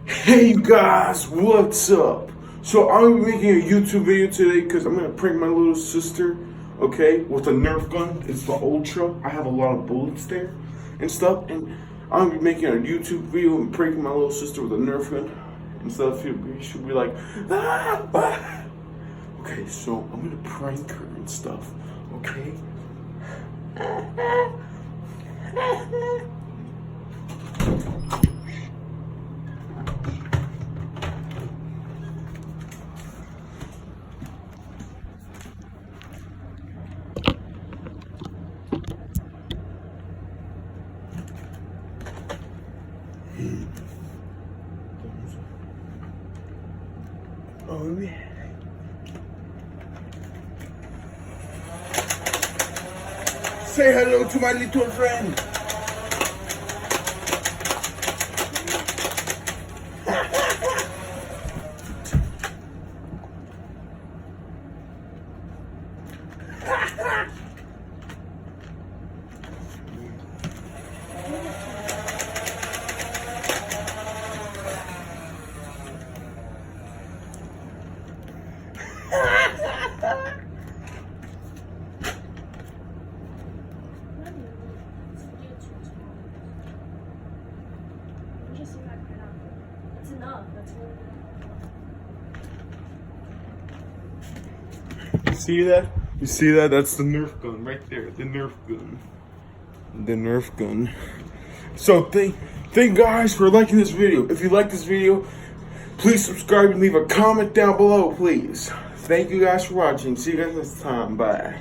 Hey guys, what's up? So I'm gonna be making a YouTube video today because I'm gonna prank my little sister, okay, with a Nerf gun. It's the Ultra. I have a lot of bullets there and stuff, and I'm gonna be making a YouTube video and pranking my little sister with a Nerf gun and stuff. She'll be like, ah, ah. Okay, so I'm gonna prank her and stuff, okay? Oh yeah. Say hello to my little friend. That's enough. That's You see that? You see that? That's the Nerf gun right there. The Nerf gun. The Nerf gun. So thank guys for liking this video. If you like this video, please subscribe and leave a comment down below, please. Thank you guys for watching. See you guys next time. Bye.